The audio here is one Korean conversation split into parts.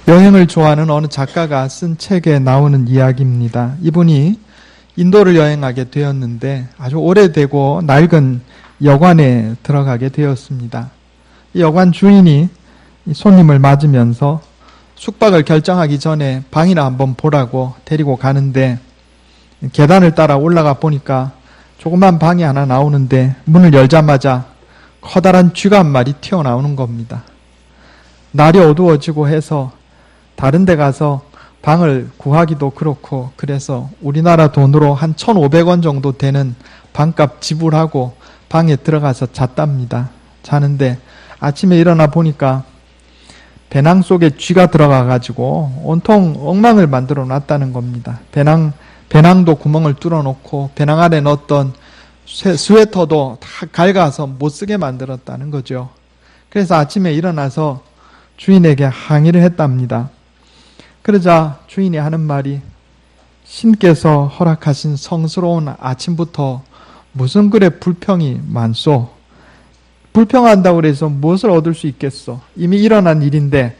여행을 좋아하는 어느 작가가 쓴 책에 나오는 이야기입니다. 이분이 인도를 여행하게 되었는데 아주 오래되고 낡은 여관에 들어가게 되었습니다. 이 여관 주인이 손님을 맞으면서 숙박을 결정하기 전에 방이나 한번 보라고 데리고 가는데, 계단을 따라 올라가 보니까 조그만 방이 하나 나오는데 문을 열자마자 커다란 쥐가 한 마리 튀어나오는 겁니다. 날이 어두워지고 해서 다른 데 가서 방을 구하기도 그렇고, 그래서 우리나라 돈으로 한 1,500원 정도 되는 방값 지불하고 방에 들어가서 잤답니다. 자는데 아침에 일어나 보니까 배낭 속에 쥐가 들어가가지고 온통 엉망을 만들어 놨다는 겁니다. 배낭도 구멍을 뚫어 놓고 배낭 안에 넣었던 스웨터도 다 갉아서 못 쓰게 만들었다는 거죠. 그래서 아침에 일어나서 주인에게 항의를 했답니다. 그러자 주인이 하는 말이, 신께서 허락하신 성스러운 아침부터 무슨 그래 불평이 많소? 불평한다고 해서 무엇을 얻을 수 있겠소? 이미 일어난 일인데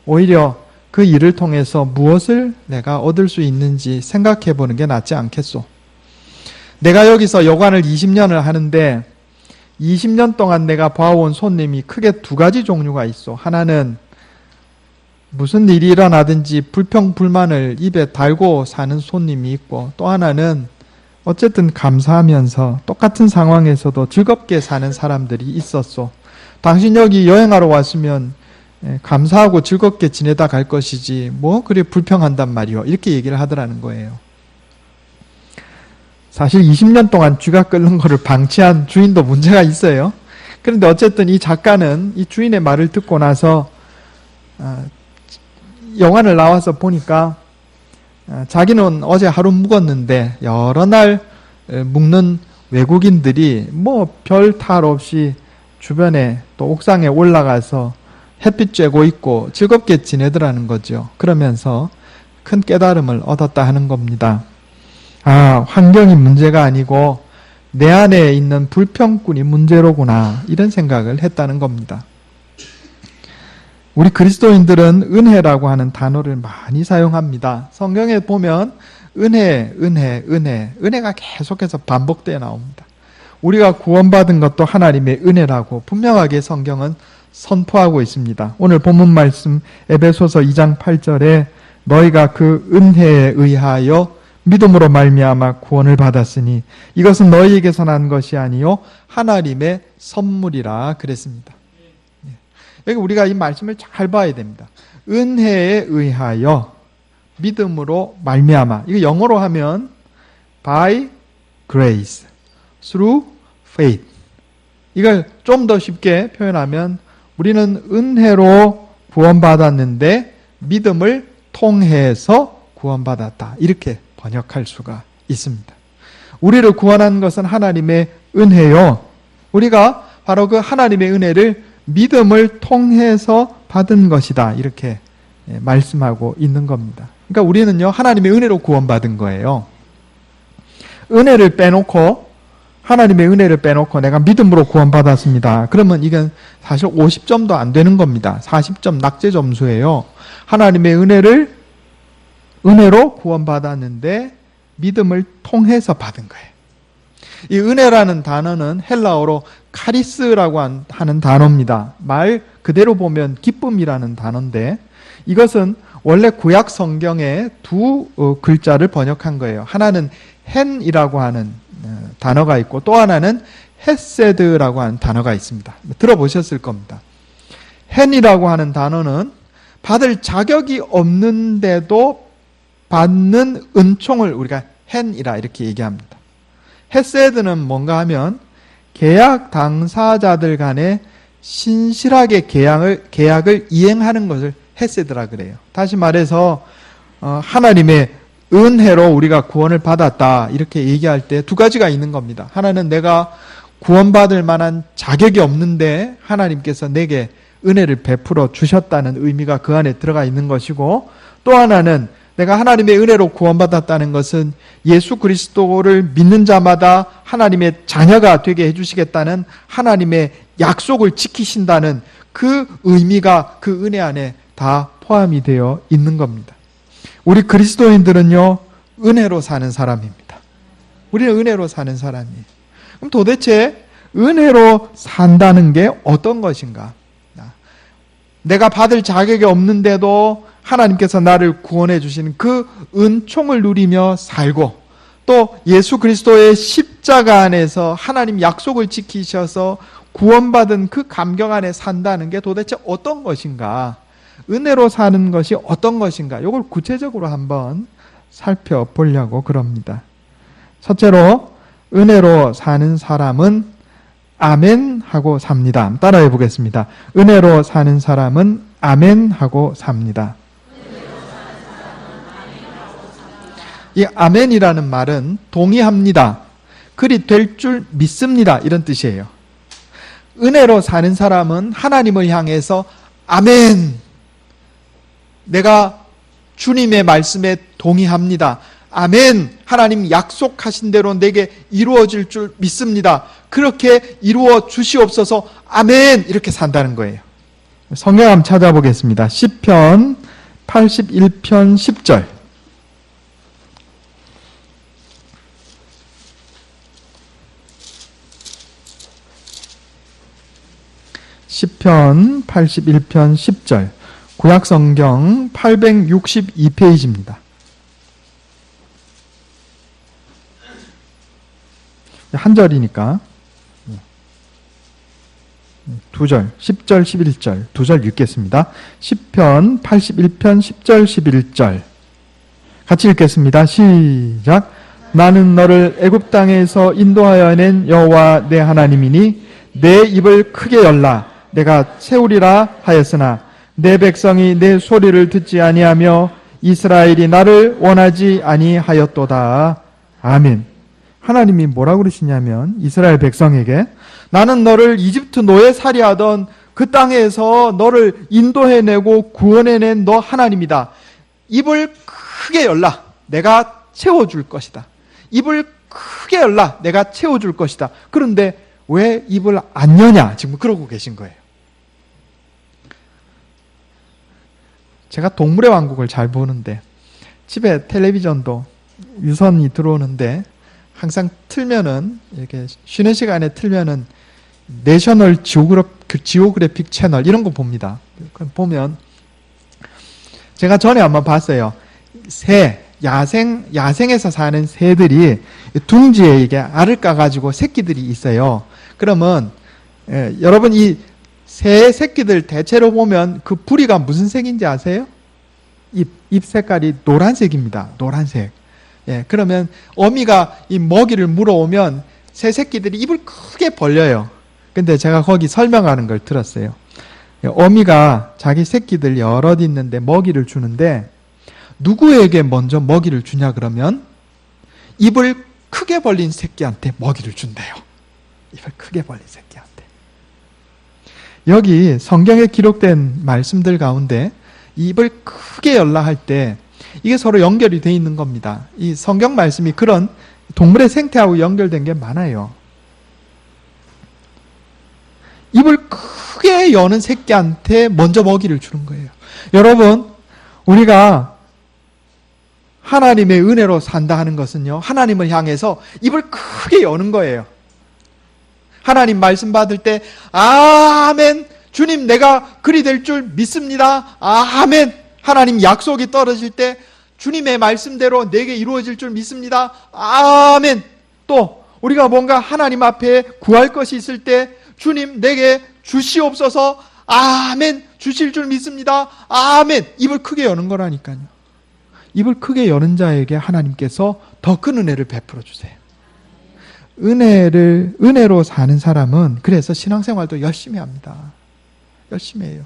오히려 그 일을 통해서 무엇을 내가 얻을 수 있는지 생각해 보는 게 낫지 않겠소? 내가 여기서 여관을 20년을 하는데 20년 동안 내가 봐온 손님이 크게 두 가지 종류가 있어. 하나는 무슨 일이 일어나든지 불평불만을 입에 달고 사는 손님이 있고, 또 하나는 어쨌든 감사하면서 똑같은 상황에서도 즐겁게 사는 사람들이 있었어. 당신 여기 여행하러 왔으면 감사하고 즐겁게 지내다 갈 것이지 뭐 그래 불평한단 말이요, 이렇게 얘기를 하더라는 거예요. 사실 20년 동안 쥐가 끓는 거를 방치한 주인도 문제가 있어요. 그런데 어쨌든 이 작가는 이 주인의 말을 듣고 나서 여관을 나와서 보니까 자기는 어제 하루 묵었는데 여러 날 묵는 외국인들이 뭐 별 탈 없이 주변에 또 옥상에 올라가서 햇빛 쬐고 있고 즐겁게 지내더라는 거죠. 그러면서 큰 깨달음을 얻었다 하는 겁니다. 아, 환경이 문제가 아니고 내 안에 있는 불평꾼이 문제로구나, 이런 생각을 했다는 겁니다. 우리 그리스도인들은 은혜라고 하는 단어를 많이 사용합니다. 성경에 보면 은혜가 계속해서 반복되어 나옵니다. 우리가 구원받은 것도 하나님의 은혜라고 분명하게 성경은 선포하고 있습니다. 오늘 본문 말씀 에베소서 2장 8절에 너희가 그 은혜에 의하여 믿음으로 말미암아 구원을 받았으니 이것은 너희에게서 난 것이 아니요 하나님의 선물이라 그랬습니다. 여기 우리가 이 말씀을 잘 봐야 됩니다. 은혜에 의하여 믿음으로 말미암아, 이거 영어로 하면 by grace, through faith. 이걸 좀 더 쉽게 표현하면 우리는 은혜로 구원받았는데 믿음을 통해서 구원받았다, 이렇게 번역할 수가 있습니다. 우리를 구원한 것은 하나님의 은혜요, 우리가 바로 그 하나님의 은혜를 믿음을 통해서 받은 것이다, 이렇게 말씀하고 있는 겁니다. 그러니까 우리는요 하나님의 은혜로 구원받은 거예요. 은혜를 빼놓고, 하나님의 은혜를 빼놓고 내가 믿음으로 구원받았습니다, 그러면 이건 사실 50점도 안 되는 겁니다. 40점 낙제 점수예요. 하나님의 은혜로 구원받았는데 믿음을 통해서 받은 거예요. 이 은혜라는 단어는 헬라어로 카리스라고 하는 단어입니다. 말 그대로 보면 기쁨이라는 단어인데, 이것은 원래 구약 성경에 두 글자를 번역한 거예요. 하나는 헨이라고 하는 단어가 있고 또 하나는 헤세드라고 하는 단어가 있습니다. 들어보셨을 겁니다. 헨이라고 하는 단어는 받을 자격이 없는데도 받는 은총을 우리가 헨이라 이렇게 얘기합니다. 헤세드는 뭔가 하면 계약 당사자들 간에 신실하게 계약을 이행하는 것을 헤세드라 그래요. 다시 말해서 하나님의 은혜로 우리가 구원을 받았다, 이렇게 얘기할 때 두 가지가 있는 겁니다. 하나는 내가 구원받을 만한 자격이 없는데 하나님께서 내게 은혜를 베풀어 주셨다는 의미가 그 안에 들어가 있는 것이고, 또 하나는 내가 하나님의 은혜로 구원받았다는 것은 예수 그리스도를 믿는 자마다 하나님의 자녀가 되게 해주시겠다는 하나님의 약속을 지키신다는 그 의미가 그 은혜 안에 다 포함이 되어 있는 겁니다. 우리 그리스도인들은요, 은혜로 사는 사람입니다. 우리는 은혜로 사는 사람이에요. 그럼 도대체 은혜로 산다는 게 어떤 것인가? 내가 받을 자격이 없는데도 하나님께서 나를 구원해 주시는 그 은총을 누리며 살고, 또 예수 그리스도의 십자가 안에서 하나님 약속을 지키셔서 구원받은 그 감격 안에 산다는 게 도대체 어떤 것인가? 은혜로 사는 것이 어떤 것인가? 이걸 구체적으로 한번 살펴보려고 그럽니다. 첫째로, 은혜로 사는 사람은 아멘 하고 삽니다. 따라해 보겠습니다. 은혜로 사는 사람은 아멘 하고 삽니다. 이 아멘이라는 말은 동의합니다, 그리 될 줄 믿습니다, 이런 뜻이에요. 은혜로 사는 사람은 하나님을 향해서 아멘, 내가 주님의 말씀에 동의합니다. 아멘, 하나님 약속하신 대로 내게 이루어질 줄 믿습니다. 그렇게 이루어 주시옵소서. 아멘, 이렇게 산다는 거예요. 성경 한번 찾아보겠습니다. 시편 81편 10절. 시편 81편 10절. 구약성경 862페이지입니다. 한 절이니까 두 절, 10절, 11절 두 절 읽겠습니다. 시편 81편 10절, 11절 같이 읽겠습니다. 시작. 나는 너를 애굽 땅에서 인도하여 낸 여호와 내 하나님이니 내 입을 크게 열라 내가 채우리라 하였으나 내 백성이 내 소리를 듣지 아니하며 이스라엘이 나를 원하지 아니하였도다. 아멘. 하나님이 뭐라고 그러시냐면 이스라엘 백성에게 나는 너를 이집트 노예살이 하던 그 땅에서 너를 인도해내고 구원해낸 너 하나님이다. 입을 크게 열라. 내가 채워줄 것이다. 입을 크게 열라. 내가 채워줄 것이다. 그런데 왜 입을 안 여냐? 지금 그러고 계신 거예요. 제가 동물의 왕국을 잘 보는데 집에 텔레비전도 유선이 들어오는데 항상 틀면은 이렇게 쉬는 시간에 틀면은 내셔널 지오그래픽 채널 이런 거 봅니다. 보면 제가 전에 한번 봤어요. 새 야생에서 사는 새들이 둥지에 이게 알을 까가지고 새끼들이 있어요. 그러면 여러분 이 새 새끼들 대체로 보면 그 부리가 무슨 색인지 아세요? 잎 색깔이 노란색입니다. 노란색. 그러면 어미가 이 먹이를 물어오면 새 새끼들이 입을 크게 벌려요. 근데 제가 거기 설명하는 걸 들었어요. 어미가 자기 새끼들 여럿 있는데 먹이를 주는데 누구에게 먼저 먹이를 주냐 그러면 입을 크게 벌린 새끼한테 먹이를 준대요. 입을 크게 벌린 새끼한테. 여기 성경에 기록된 말씀들 가운데 입을 크게 열라 할 때 이게 서로 연결이 돼 있는 겁니다. 이 성경 말씀이 그런 동물의 생태하고 연결된 게 많아요. 입을 크게 여는 새끼한테 먼저 먹이를 주는 거예요. 여러분, 우리가 하나님의 은혜로 산다 하는 것은요, 하나님을 향해서 입을 크게 여는 거예요. 하나님 말씀 받을 때 아멘, 주님 내가 그리 될 줄 믿습니다. 아멘. 하나님 약속이 떨어질 때 주님의 말씀대로 내게 이루어질 줄 믿습니다. 아멘. 또 우리가 뭔가 하나님 앞에 구할 것이 있을 때 주님 내게 주시옵소서. 아멘. 주실 줄 믿습니다. 아멘. 입을 크게 여는 거라니까요. 입을 크게 여는 자에게 하나님께서 더 큰 은혜를 베풀어 주세요. 은혜로 사는 사람은 그래서 신앙생활도 열심히 합니다. 열심히 해요.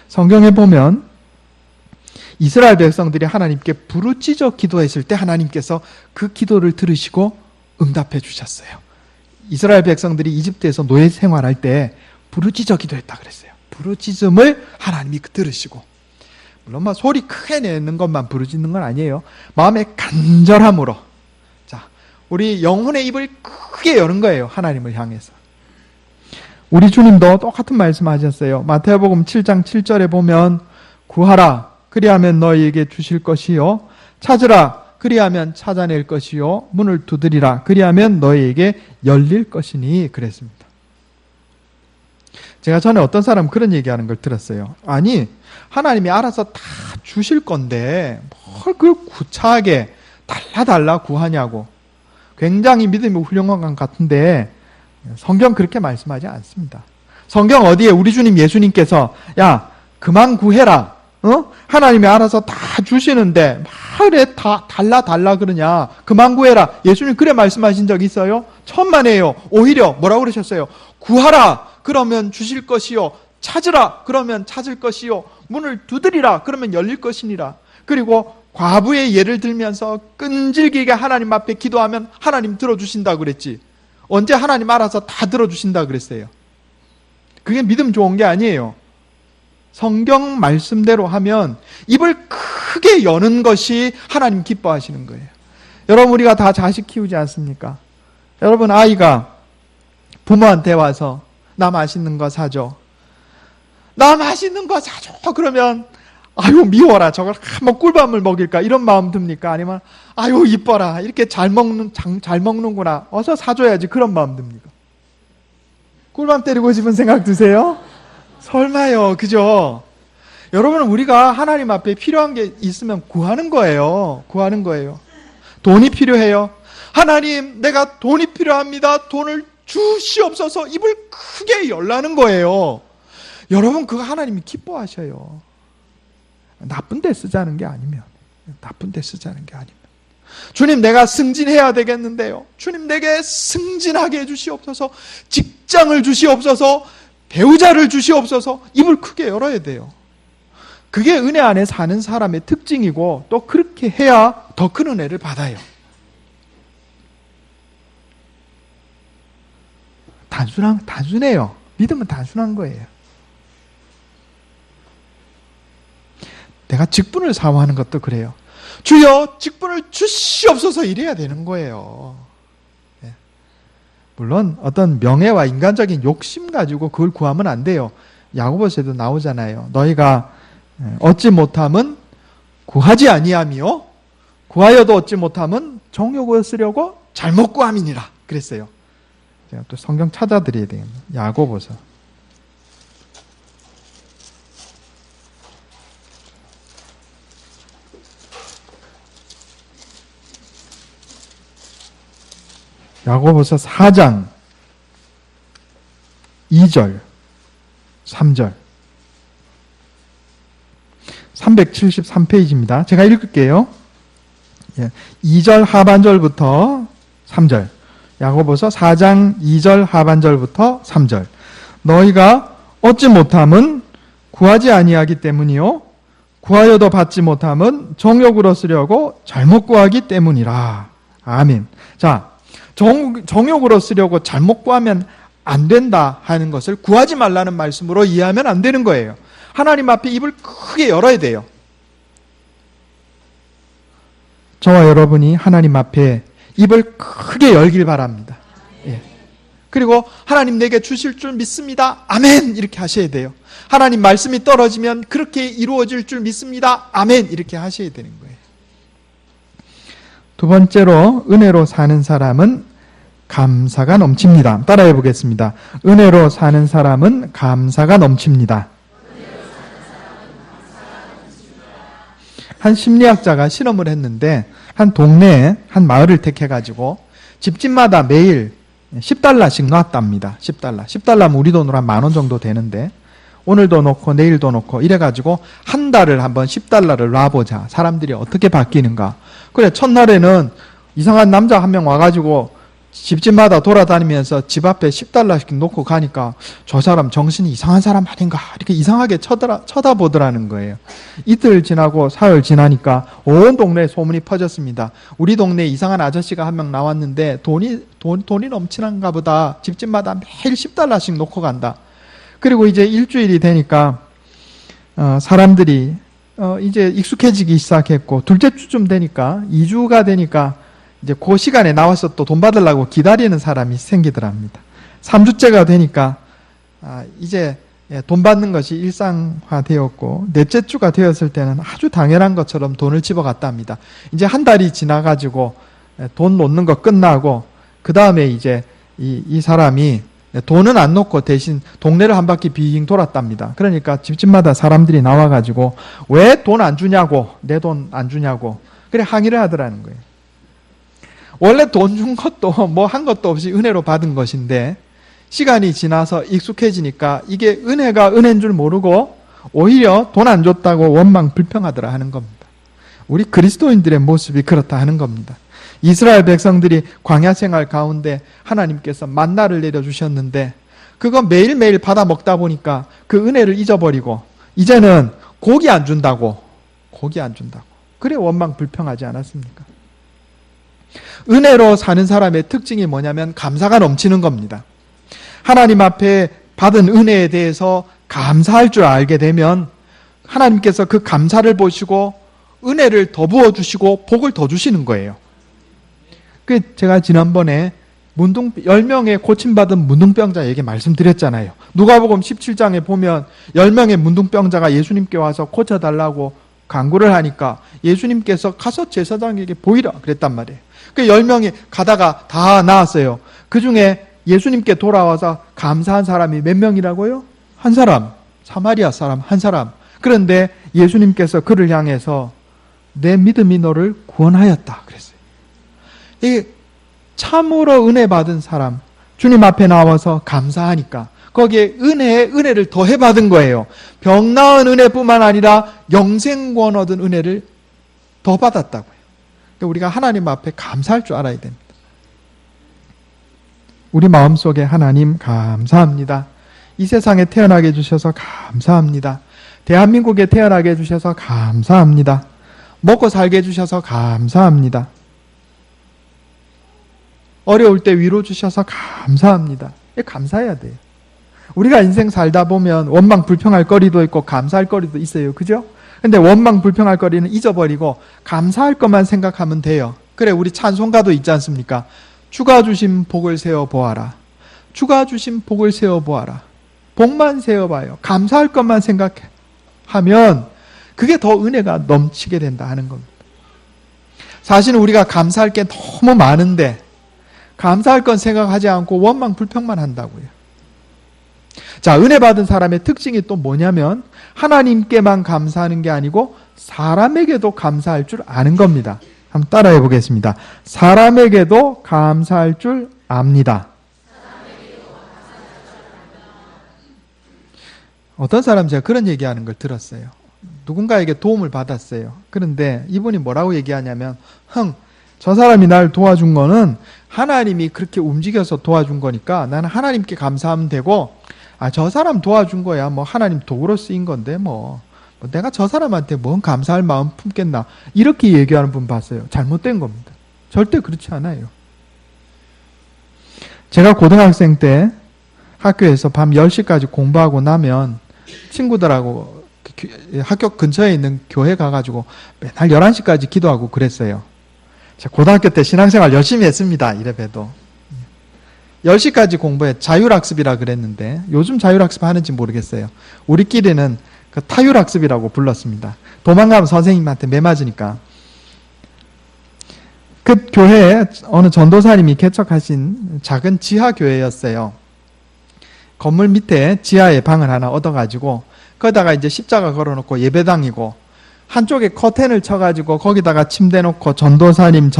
성경에 보면 이스라엘 백성들이 하나님께 부르짖어 기도했을 때 하나님께서 그 기도를 들으시고 응답해 주셨어요. 이스라엘 백성들이 이집트에서 노예 생활할 때 부르짖어 기도했다 그랬어요. 부르짖음을 하나님이 들으시고, 물론 막 소리 크게 내는 것만 부르짖는 건 아니에요. 마음의 간절함으로, 자, 우리 영혼의 입을 크게 여는 거예요. 하나님을 향해서. 우리 주님도 똑같은 말씀하셨어요. 마태복음 7장 7절에 보면 구하라 그리하면 너희에게 주실 것이요 찾으라 그리하면 찾아낼 것이요 문을 두드리라 그리하면 너희에게 열릴 것이니 그랬습니다. 제가 전에 어떤 사람 그런 얘기하는 걸 들었어요. 아니 하나님이 알아서 다 주실 건데 뭘 그걸 구차하게 달라 구하냐고. 굉장히 믿음이 훌륭한 것 같은데 성경 그렇게 말씀하지 않습니다. 성경 어디에 우리 주님 예수님께서 야 그만 구해라 하나님이 알아서 다 주시는데 말에 다 달라 그러냐 그만 구해라 예수님 그래 말씀하신 적 있어요? 천만에요. 오히려 뭐라고 그러셨어요? 구하라 그러면 주실 것이요 찾으라 그러면 찾을 것이요 문을 두드리라 그러면 열릴 것이니라. 그리고 과부의 예를 들면서 끈질기게 하나님 앞에 기도하면 하나님 들어주신다 그랬지. 언제 하나님 알아서 다 들어주신다 그랬어요? 그게 믿음 좋은 게 아니에요. 성경 말씀대로 하면 입을 크게 여는 것이 하나님 기뻐하시는 거예요. 여러분 우리가 다 자식 키우지 않습니까? 여러분 아이가 부모한테 와서 나 맛있는 거 사줘. 나 맛있는 거 사줘. 그러면 아유 미워라 저걸 한번 꿀밤을 먹일까 이런 마음 듭니까? 아니면 아유 이뻐라 이렇게 잘 먹는구나 어서 사줘야지 그런 마음 듭니까? 꿀밤 때리고 싶은 생각 드세요? 설마요. 그죠? 여러분 우리가 하나님 앞에 필요한 게 있으면 구하는 거예요. 구하는 거예요. 돈이 필요해요. 하나님 내가 돈이 필요합니다. 돈을 주시옵소서. 입을 크게 열라는 거예요. 여러분 그거 하나님이 기뻐하셔요. 나쁜 데 쓰자는 게 아니면 주님 내가 승진해야 되겠는데요. 주님 내게 승진하게 해주시옵소서. 직장을 주시옵소서. 배우자를 주시옵소서. 입을 크게 열어야 돼요. 그게 은혜 안에 사는 사람의 특징이고 또 그렇게 해야 더 큰 은혜를 받아요. 단순해요. 믿음은 단순한 거예요. 내가 직분을 사모하는 것도 그래요. 주여 직분을 주시옵소서 이래야 되는 거예요. 물론 어떤 명예와 인간적인 욕심 가지고 그걸 구하면 안 돼요. 야고보서에도 나오잖아요. 너희가 얻지 못함은 구하지 아니하며 구하여도 얻지 못함은 정욕을 쓰려고 잘못 구함이니라 그랬어요. 제가 또 성경 찾아드려야 되겠네요. 야고보서 야고보서 4장 2절 3절 373페이지입니다. 제가 읽을게요. 2절 하반절부터 3절 야고보서 4장 2절 하반절부터 3절 너희가 얻지 못함은 구하지 아니하기 때문이요 구하여도 받지 못함은 정욕으로 쓰려고 잘못 구하기 때문이라. 아멘. 자, 정욕으로 쓰려고 잘못 구하면 안 된다 하는 것을 구하지 말라는 말씀으로 이해하면 안 되는 거예요. 하나님 앞에 입을 크게 열어야 돼요. 저와 여러분이 하나님 앞에 입을 크게 열길 바랍니다. 예. 그리고 하나님 내게 주실 줄 믿습니다. 아멘 이렇게 하셔야 돼요. 하나님 말씀이 떨어지면 그렇게 이루어질 줄 믿습니다. 아멘 이렇게 하셔야 되는 거예요. 두 번째로 은혜로 사는 사람은 감사가 넘칩니다. 따라해 보겠습니다. 은혜로 사는 사람은 감사가 넘칩니다. 한 심리학자가 실험을 했는데 한 동네에 한 마을을 택해가지고 집집마다 매일 10달러씩 놨답니다. 10달러면 우리 돈으로 한 10,000원 정도 되는데 오늘도 놓고 내일도 놓고 이래가지고 한 달을 한번 10달러를 놔보자. 사람들이 어떻게 바뀌는가. 그래 첫날에는 이상한 남자 한 명 와가지고 집집마다 돌아다니면서 집 앞에 10달러씩 놓고 가니까 저 사람 정신이 이상한 사람 아닌가 이렇게 이상하게 쳐다보더라는 거예요. 이틀 지나고 사흘 지나니까 온 동네에 소문이 퍼졌습니다. 우리 동네에 이상한 아저씨가 한 명 나왔는데 돈이 넘치는가 보다. 집집마다 매일 10달러씩 놓고 간다. 그리고 이제 일주일이 되니까 사람들이 이제 익숙해지기 시작했고 둘째 주쯤 되니까 2주가 되니까 이제 그 시간에 나와서 또 돈 받으려고 기다리는 사람이 생기더랍니다. 3주째가 되니까 이제 돈 받는 것이 일상화되었고 넷째 주가 되었을 때는 아주 당연한 것처럼 돈을 집어갔답니다. 이제 한 달이 지나가지고 돈 놓는 거 끝나고 그 다음에 이제 이 사람이 돈은 안 놓고 대신 동네를 한 바퀴 빙 돌았답니다. 그러니까 집집마다 사람들이 나와가지고 왜 돈 안 주냐고, 내 돈 안 주냐고 그래 항의를 하더라는 거예요. 원래 돈 준 것도 뭐 한 것도 없이 은혜로 받은 것인데 시간이 지나서 익숙해지니까 이게 은혜가 은혜인 줄 모르고 오히려 돈 안 줬다고 원망 불평하더라 하는 겁니다. 우리 그리스도인들의 모습이 그렇다 하는 겁니다. 이스라엘 백성들이 광야 생활 가운데 하나님께서 만나를 내려주셨는데 그거 매일매일 받아 먹다 보니까 그 은혜를 잊어버리고 이제는 고기 안 준다고 그래 원망 불평하지 않았습니까? 은혜로 사는 사람의 특징이 뭐냐면 감사가 넘치는 겁니다. 하나님 앞에 받은 은혜에 대해서 감사할 줄 알게 되면 하나님께서 그 감사를 보시고 은혜를 더 부어주시고 복을 더 주시는 거예요. 제가 지난번에 10명의 고침받은 문둥병자에게 말씀드렸잖아요. 누가복음 17장에 보면 10명의 문둥병자가 예수님께 와서 고쳐달라고 간구를 하니까 예수님께서 가서 제사장에게 보이라 그랬단 말이에요. 10명이 가다가 다 나았어요. 그 중에 예수님께 돌아와서 감사한 사람이 몇 명이라고요? 한 사람, 사마리아 사람 한 사람. 그런데 예수님께서 그를 향해서 내 믿음이 너를 구원하였다 그랬어요. 이 참으로 은혜 받은 사람, 주님 앞에 나와서 감사하니까 거기에 은혜를 더해 받은 거예요. 병 나은 은혜뿐만 아니라 영생권 얻은 은혜를 더 받았다고요. 그러니까 우리가 하나님 앞에 감사할 줄 알아야 됩니다. 우리 마음속에 하나님 감사합니다. 이 세상에 태어나게 해주셔서 감사합니다. 대한민국에 태어나게 해주셔서 감사합니다. 먹고 살게 해주셔서 감사합니다. 어려울 때 위로 주셔서 감사합니다. 감사해야 돼요. 우리가 인생 살다 보면 원망 불평할 거리도 있고 감사할 거리도 있어요. 그죠? 근데 원망 불평할 거리는 잊어버리고 감사할 것만 생각하면 돼요. 그래 우리 찬송가도 있지 않습니까? 주가 주신 복을 세어보아라. 주가 주신 복을 세어보아라. 복만 세어봐요. 감사할 것만 생각하면 그게 더 은혜가 넘치게 된다 하는 겁니다. 사실 우리가 감사할 게 너무 많은데 감사할 건 생각하지 않고 원망 불평만 한다고요. 자, 은혜 받은 사람의 특징이 또 뭐냐면 하나님께만 감사하는 게 아니고 사람에게도 감사할 줄 아는 겁니다. 한번 따라해 보겠습니다. 사람에게도 감사할 줄 압니다. 어떤 사람 제가 그런 얘기하는 걸 들었어요. 누군가에게 도움을 받았어요. 그런데 이분이 뭐라고 얘기하냐면 저 사람이 날 도와준 거는 하나님이 그렇게 움직여서 도와준 거니까 나는 하나님께 감사하면 되고 저 사람 도와준 거야 뭐 하나님 도구로 쓰인 건데 뭐 내가 저 사람한테 뭔 감사할 마음 품겠나 이렇게 얘기하는 분 봤어요. 잘못된 겁니다. 절대 그렇지 않아요. 제가 고등학생 때 학교에서 밤 10시까지 공부하고 나면 친구들하고 학교 근처에 있는 교회 가가지고 맨날 11시까지 기도하고 그랬어요. 제가 고등학교 때 신앙생활 열심히 했습니다. 이래봬도 10시까지 공부해 자율학습이라 그랬는데 요즘 자율학습 하는지 모르겠어요. 우리끼리는 그 타율학습이라고 불렀습니다. 도망가면 선생님한테 매맞으니까. 그 교회에 어느 전도사님이 개척하신 작은 지하교회였어요. 건물 밑에 지하에 방을 하나 얻어가지고 거기다가 이제 십자가 걸어놓고 예배당이고 한쪽에 커튼을 쳐가지고 거기다가 침대 놓고 전도사님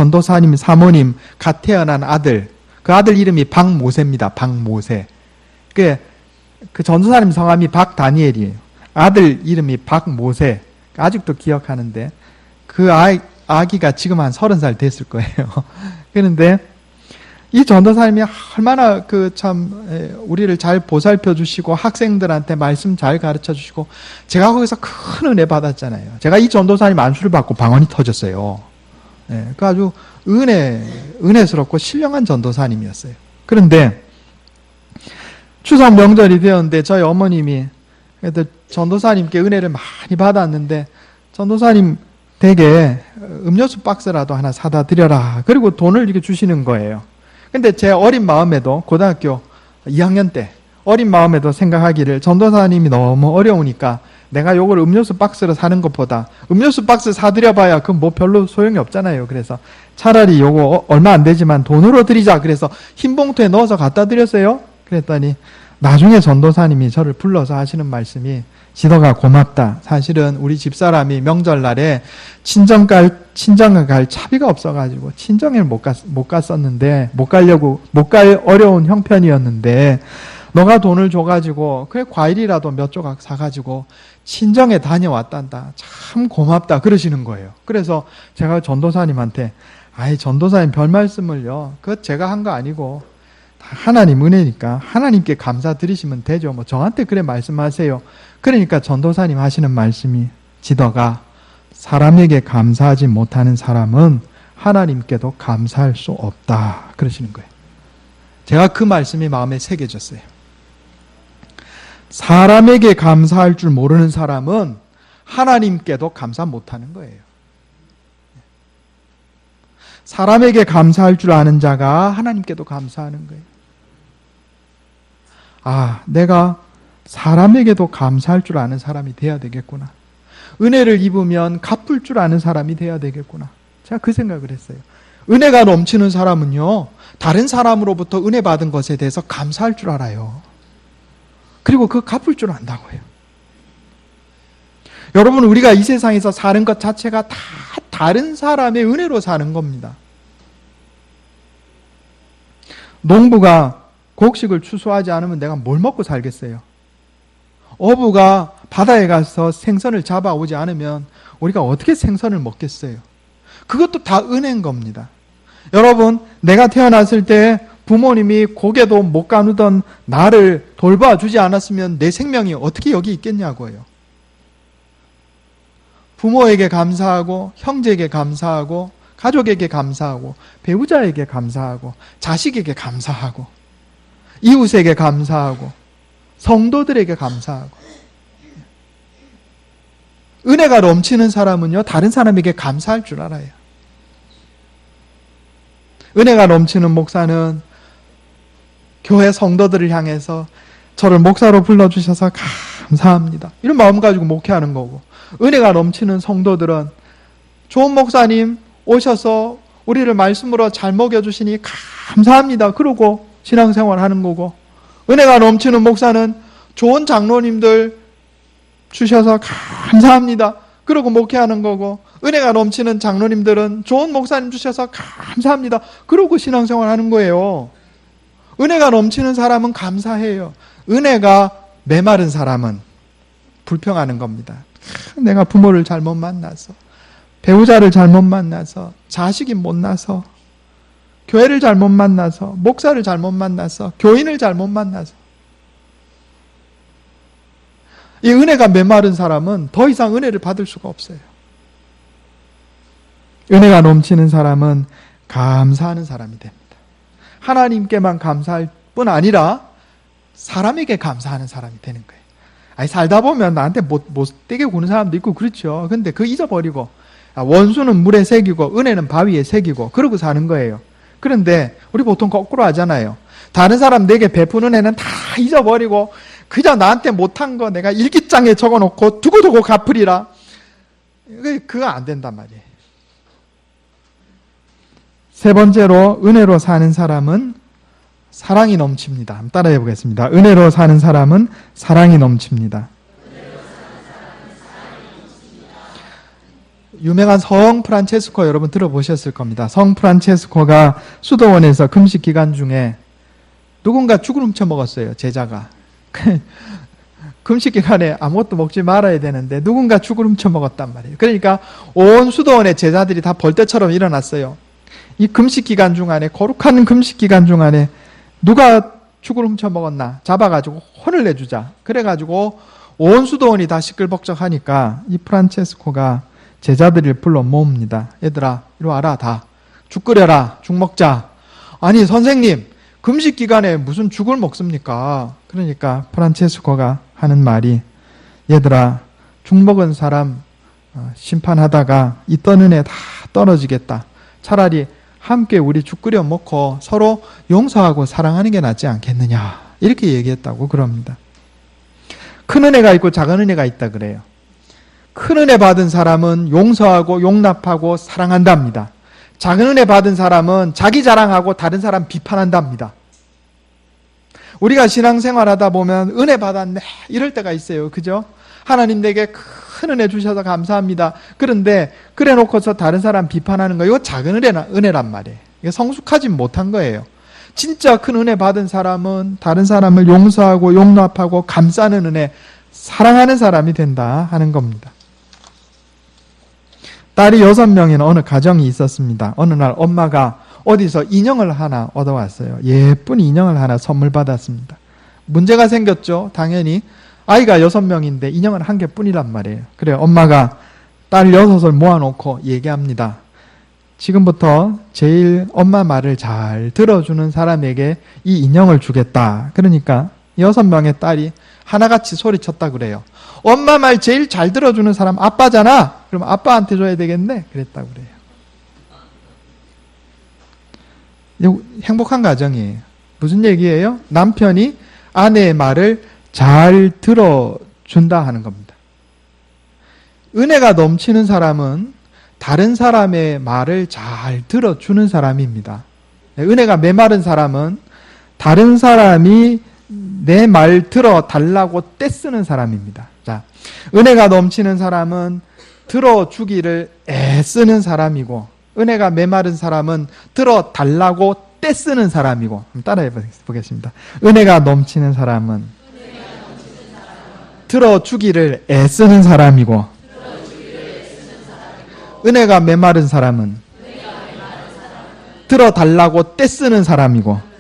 사모님 갓 태어난 아들 그 아들 이름이 박모세입니다. 박모세. 그 전도사님 성함이 박다니엘이에요. 아들 이름이 박모세. 아직도 기억하는데 그 아기가 지금 한 30살 됐을 거예요. 그런데 이 전도사님이 얼마나 우리를 잘 보살펴 주시고 학생들한테 말씀 잘 가르쳐 주시고 제가 거기서 큰 은혜 받았잖아요. 제가 이 전도사님 안수를 받고 방언이 터졌어요. 그 아주 은혜스럽고 신령한 전도사님이었어요. 그런데 추석 명절이 되었는데 저희 어머님이 전도사님께 은혜를 많이 받았는데 전도사님 댁에 음료수 박스라도 하나 사다 드려라. 그리고 돈을 이렇게 주시는 거예요. 근데 제 어린 마음에도 고등학교 2학년 때 어린 마음에도 생각하기를 전도사님이 너무 어려우니까 내가 요걸 음료수 박스로 사는 것보다 음료수 박스 사드려봐야 그건 뭐 별로 소용이 없잖아요. 그래서 차라리 요거 얼마 안 되지만 돈으로 드리자. 그래서 흰 봉투에 넣어서 갖다 드렸어요. 그랬더니 나중에 전도사님이 저를 불러서 하시는 말씀이 지도가 고맙다. 사실은 우리 집사람이 명절날에 친정을 갈 차비가 없어가지고 친정에 못 갔었는데 못 갈 어려운 형편이었는데 너가 돈을 줘가지고 그래 과일이라도 몇 조각 사가지고 친정에 다녀왔단다. 참 고맙다. 그러시는 거예요. 그래서 제가 전도사님한테 아이 전도사님 별 말씀을요. 그것 제가 한 거 아니고 하나님 은혜니까 하나님께 감사드리시면 되죠. 뭐 저한테 그래 말씀하세요. 그러니까 전도사님 하시는 말씀이 지도가 사람에게 감사하지 못하는 사람은 하나님께도 감사할 수 없다. 그러시는 거예요. 제가 그 말씀이 마음에 새겨졌어요. 사람에게 감사할 줄 모르는 사람은 하나님께도 감사 못하는 거예요. 사람에게 감사할 줄 아는 자가 하나님께도 감사하는 거예요. 아, 내가 사람에게도 감사할 줄 아는 사람이 돼야 되겠구나. 은혜를 입으면 갚을 줄 아는 사람이 돼야 되겠구나. 제가 그 생각을 했어요. 은혜가 넘치는 사람은요, 다른 사람으로부터 은혜 받은 것에 대해서 감사할 줄 알아요. 그리고 그 갚을 줄 안다고 해요. 여러분, 우리가 이 세상에서 사는 것 자체가 다 다른 사람의 은혜로 사는 겁니다. 농부가 곡식을 추수하지 않으면 내가 뭘 먹고 살겠어요? 어부가 바다에 가서 생선을 잡아오지 않으면 우리가 어떻게 생선을 먹겠어요? 그것도 다 은혜인 겁니다. 여러분, 내가 태어났을 때 부모님이 고개도 못 가누던 나를 돌봐주지 않았으면 내 생명이 어떻게 여기 있겠냐고요. 부모에게 감사하고 형제에게 감사하고 가족에게 감사하고 배우자에게 감사하고 자식에게 감사하고 이웃에게 감사하고 성도들에게 감사하고 은혜가 넘치는 사람은요 다른 사람에게 감사할 줄 알아요. 은혜가 넘치는 목사는 교회 성도들을 향해서 저를 목사로 불러주셔서 감사합니다. 이런 마음 가지고 목회하는 거고, 은혜가 넘치는 성도들은 좋은 목사님 오셔서 우리를 말씀으로 잘 먹여주시니 감사합니다. 그러고 신앙생활 하는 거고, 은혜가 넘치는 목사는 좋은 장로님들 주셔서 감사합니다. 그러고 목회하는 거고, 은혜가 넘치는 장로님들은 좋은 목사님 주셔서 감사합니다. 그러고 신앙생활 하는 거예요. 은혜가 넘치는 사람은 감사해요. 은혜가 메마른 사람은 불평하는 겁니다. 내가 부모를 잘못 만나서, 배우자를 잘못 만나서, 자식이 못 나서, 교회를 잘못 만나서, 목사를 잘못 만나서, 교인을 잘못 만나서. 이 은혜가 메마른 사람은 더 이상 은혜를 받을 수가 없어요. 은혜가 넘치는 사람은 감사하는 사람이 됩니다. 하나님께만 감사할 뿐 아니라 사람에게 감사하는 사람이 되는 거예요. 아니, 살다 보면 나한테 못되게 구는 사람도 있고 그렇죠. 근데 그거 잊어버리고, 원수는 물에 새기고 은혜는 바위에 새기고 그러고 사는 거예요. 그런데 우리 보통 거꾸로 하잖아요. 다른 사람 내게 베푸는 은혜는 다 잊어버리고 그저 나한테 못한 거 내가 일기장에 적어놓고 두고두고 갚으리라. 그거 안 된단 말이에요. 세 번째로 은혜로 사는 사람은 사랑이 넘칩니다. 한번 따라해 보겠습니다. 은혜로 사는 사람은 사랑이 넘칩니다. 유명한 성 프란체스코 여러분 들어보셨을 겁니다. 성 프란체스코가 수도원에서 금식 기간 중에 누군가 죽을 훔쳐 먹었어요. 제자가. 금식 기간에 아무것도 먹지 말아야 되는데 누군가 죽을 훔쳐 먹었단 말이에요. 그러니까 온 수도원의 제자들이 다 벌떼처럼 일어났어요. 이 금식 기간 중간에, 거룩한 금식 기간 중간에 누가 죽을 훔쳐 먹었나 잡아가지고 혼을 내주자. 그래가지고 온 수도원이 다 시끌벅적하니까 이 프란체스코가 제자들을 불러 모읍니다. 얘들아, 이리 와라. 다 죽 끓여라. 죽 먹자. 아니 선생님, 금식 기간에 무슨 죽을 먹습니까? 그러니까 프란체스코가 하는 말이, 얘들아, 죽 먹은 사람 심판하다가 있던 은혜 다 떨어지겠다. 차라리 함께 우리 죽 끓여 먹고 서로 용서하고 사랑하는 게 낫지 않겠느냐. 이렇게 얘기했다고 그럽니다. 큰 은혜가 있고 작은 은혜가 있다 그래요. 큰 은혜 받은 사람은 용서하고 용납하고 사랑한답니다. 작은 은혜 받은 사람은 자기 자랑하고 다른 사람 비판한답니다. 우리가 신앙생활하다 보면 은혜 받았네 이럴 때가 있어요. 그죠? 하나님 내게 큰 은혜 주셔서 감사합니다. 그런데 그래 놓고서 다른 사람 비판하는 거 이거 작은 은혜란 말이에요. 이게 성숙하지 못한 거예요. 진짜 큰 은혜 받은 사람은 다른 사람을 용서하고 용납하고 감싸는 은혜, 사랑하는 사람이 된다 하는 겁니다. 딸이 6명인 어느 가정이 있었습니다. 어느 날 엄마가 어디서 인형을 하나 얻어왔어요. 예쁜 인형을 하나 선물 받았습니다. 문제가 생겼죠. 당연히 아이가 6명인데 인형은 한 개뿐이란 말이에요. 그래요. 엄마가 딸 6을 모아놓고 얘기합니다. 지금부터 제일 엄마 말을 잘 들어주는 사람에게 이 인형을 주겠다. 그러니까 6명의 딸이 하나같이 소리쳤다 그래요. 엄마 말 제일 잘 들어주는 사람 아빠잖아. 그럼 아빠한테 줘야 되겠네. 그랬다고 그래요. 행복한 가정이에요. 무슨 얘기예요? 남편이 아내의 말을 잘 들어준다 하는 겁니다. 은혜가 넘치는 사람은 다른 사람의 말을 잘 들어주는 사람입니다. 은혜가 메마른 사람은 다른 사람이 내 말 들어달라고 떼쓰는 사람입니다. 자, 은혜가 넘치는 사람은 들어주기를 애쓰는 사람이고, 은혜가 메마른 사람은 들어달라고 떼쓰는 사람이고, 한번 따라해 보겠습니다. 은혜가 넘치는 사람은 들어주기를 애쓰는 사람이고, 은혜가 메마른 사람은 들어달라고 떼쓰는 사람이고,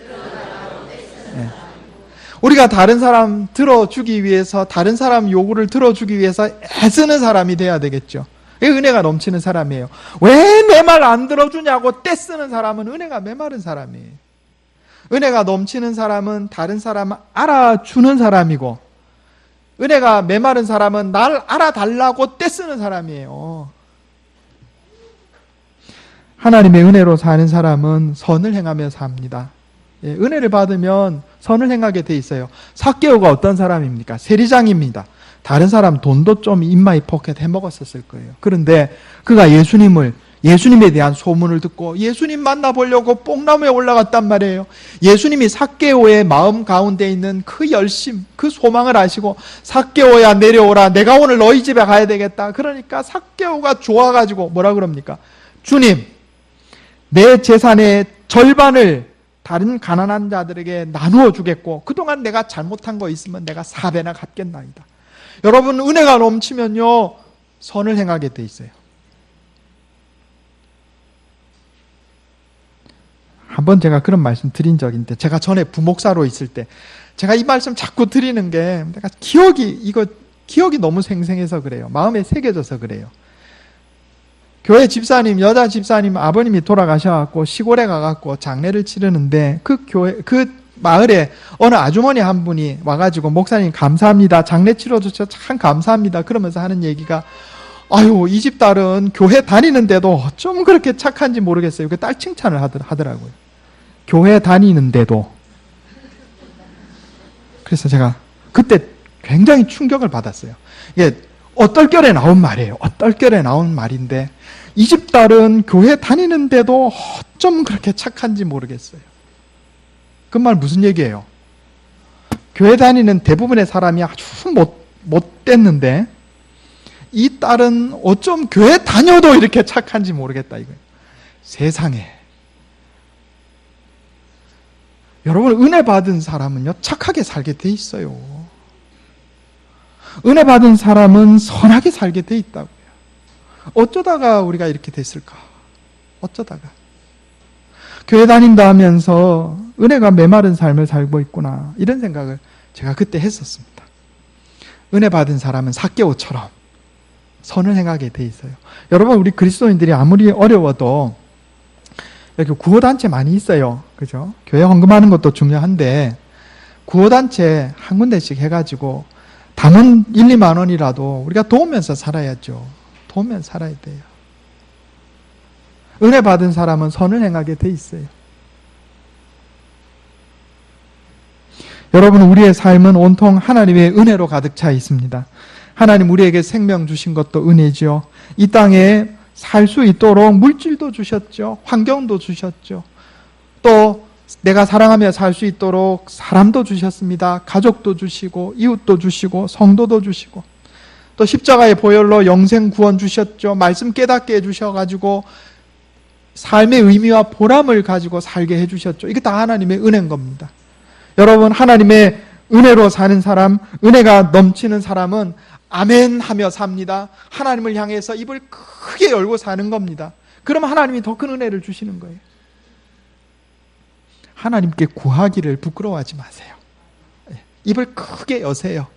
우리가 다른 사람 들어주기 위해서, 다른 사람 요구를 들어주기 위해서 애쓰는 사람이 돼야 되겠죠. 그게 은혜가 넘치는 사람이에요. 왜 내 말 안 들어주냐고 떼쓰는 사람은 은혜가 메마른 사람이에요. 은혜가 넘치는 사람은 다른 사람 알아주는 사람이고, 은혜가 메마른 사람은 날 알아달라고 떼쓰는 사람이에요. 하나님의 은혜로 사는 사람은 선을 행하며 삽니다. 은혜를 받으면 선을 행하게 돼 있어요. 삭개오가 어떤 사람입니까? 세리장입니다. 다른 사람 돈도 좀 인마이 포켓 해먹었었을 거예요. 그런데 그가 예수님에 대한 소문을 듣고 예수님 만나보려고 뽕나무에 올라갔단 말이에요. 예수님이 삭개오의 마음 가운데 있는 그 열심, 그 소망을 아시고, 삭개오야 내려오라, 내가 오늘 너희 집에 가야 되겠다. 그러니까 삭개오가 좋아가지고 뭐라 그럽니까? 주님, 내 재산의 절반을 다른 가난한 자들에게 나누어 주겠고, 그동안 내가 잘못한 거 있으면 내가 4배나 갚겠나이다. 여러분, 은혜가 넘치면요 선을 행하게 돼 있어요. 한번 제가 그런 말씀 드린 적이 있는데, 제가 전에 부목사로 있을 때 제가 이 말씀 자꾸 드리는 게 내가 기억이 너무 생생해서 그래요. 마음에 새겨져서 그래요. 교회 집사님, 여자 집사님 아버님이 돌아가셔갖고 시골에 가갖고 장례를 치르는데, 그 마을에 어느 아주머니 한 분이 와가지고, 목사님 감사합니다, 장례 치러주셔서 참 감사합니다, 그러면서 하는 얘기가, 아유, 이 집 딸은 교회 다니는데도 어쩜 그렇게 착한지 모르겠어요. 그 딸 칭찬을 하더라고요. 교회 다니는데도. 그래서 제가 그때 굉장히 충격을 받았어요. 이게 어떨결에 나온 말이에요. 어떨결에 나온 말인데, 이 집 딸은 교회 다니는데도 어쩜 그렇게 착한지 모르겠어요. 그 말 무슨 얘기예요? 교회 다니는 대부분의 사람이 아주 못됐는데, 이 딸은 어쩜 교회 다녀도 이렇게 착한지 모르겠다 이거예요. 세상에. 여러분, 은혜 받은 사람은요 착하게 살게 돼 있어요. 은혜 받은 사람은 선하게 살게 돼 있다고요. 어쩌다가 우리가 이렇게 됐을까? 어쩌다가. 교회 다닌다 하면서 은혜가 메마른 삶을 살고 있구나, 이런 생각을 제가 그때 했었습니다. 은혜 받은 사람은 삭개오처럼 선을 행하게 돼 있어요. 여러분, 우리 그리스도인들이 아무리 어려워도 여기 구호단체 많이 있어요. 그죠? 교회 헌금하는 것도 중요한데, 구호단체 한 군데씩 해가지고 담은 1, 2만 원이라도 우리가 도우면서 살아야죠. 도우면서 살아야 돼요. 은혜 받은 사람은 선을 행하게 돼 있어요. 여러분, 우리의 삶은 온통 하나님의 은혜로 가득 차 있습니다. 하나님 우리에게 생명 주신 것도 은혜지요. 이 땅에 살 수 있도록 물질도 주셨죠. 환경도 주셨죠. 또 내가 사랑하며 살 수 있도록 사람도 주셨습니다. 가족도 주시고 이웃도 주시고 성도도 주시고 또 십자가의 보혈로 영생 구원 주셨죠. 말씀 깨닫게 해주셔가지고 삶의 의미와 보람을 가지고 살게 해주셨죠. 이게 다 하나님의 은혜인 겁니다. 여러분, 하나님의 은혜로 사는 사람, 은혜가 넘치는 사람은 아멘 하며 삽니다. 하나님을 향해서 입을 크게 열고 사는 겁니다. 그럼 하나님이 더 큰 은혜를 주시는 거예요. 하나님께 구하기를 부끄러워하지 마세요. 입을 크게 여세요.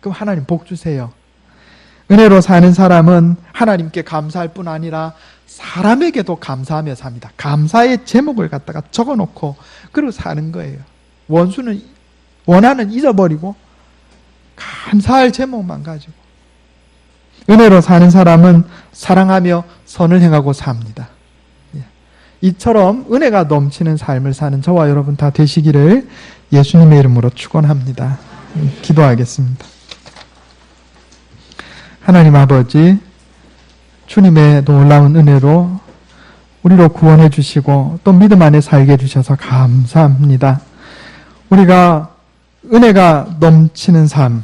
그럼 하나님 복 주세요. 은혜로 사는 사람은 하나님께 감사할 뿐 아니라 사람에게도 감사하며 삽니다. 감사의 제목을 갖다가 적어놓고 그러고 사는 거예요. 원한은 잊어버리고 감사할 제목만 가지고. 은혜로 사는 사람은 사랑하며 선을 행하고 삽니다. 이처럼 은혜가 넘치는 삶을 사는 저와 여러분 다 되시기를 예수님의 이름으로 축원합니다. 기도하겠습니다. 하나님 아버지, 주님의 놀라운 은혜로 우리로 구원해 주시고 또 믿음 안에 살게 해주셔서 감사합니다. 우리가 은혜가 넘치는 삶,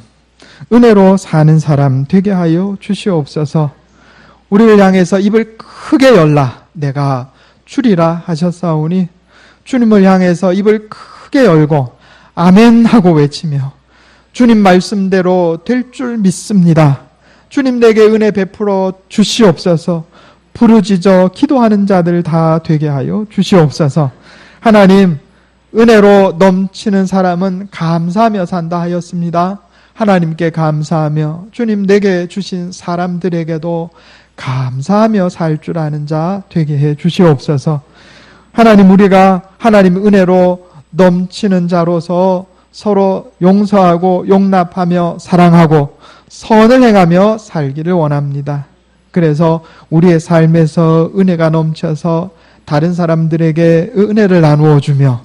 은혜로 사는 사람 되게 하여 주시옵소서. 우리를 향해서 입을 크게 열라 내가 주리라 하셨사오니 주님을 향해서 입을 크게 열고 아멘 하고 외치며 주님 말씀대로 될 줄 믿습니다. 주님 내게 은혜 베풀어 주시옵소서. 부르짖어 기도하는 자들 다 되게 하여 주시옵소서. 하나님, 은혜로 넘치는 사람은 감사하며 산다 하였습니다. 하나님께 감사하며 주님 내게 주신 사람들에게도 감사하며 살 줄 아는 자 되게 해 주시옵소서. 하나님, 우리가 하나님 은혜로 넘치는 자로서 서로 용서하고 용납하며 사랑하고 선을 행하며 살기를 원합니다. 그래서 우리의 삶에서 은혜가 넘쳐서 다른 사람들에게 은혜를 나누어 주며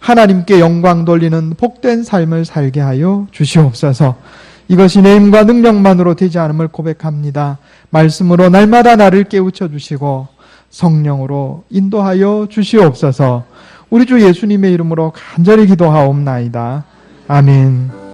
하나님께 영광 돌리는 복된 삶을 살게 하여 주시옵소서. 이것이 내 힘과 능력만으로 되지 않음을 고백합니다. 말씀으로 날마다 나를 깨우쳐 주시고 성령으로 인도하여 주시옵소서. 우리 주 예수님의 이름으로 간절히 기도하옵나이다. 아멘.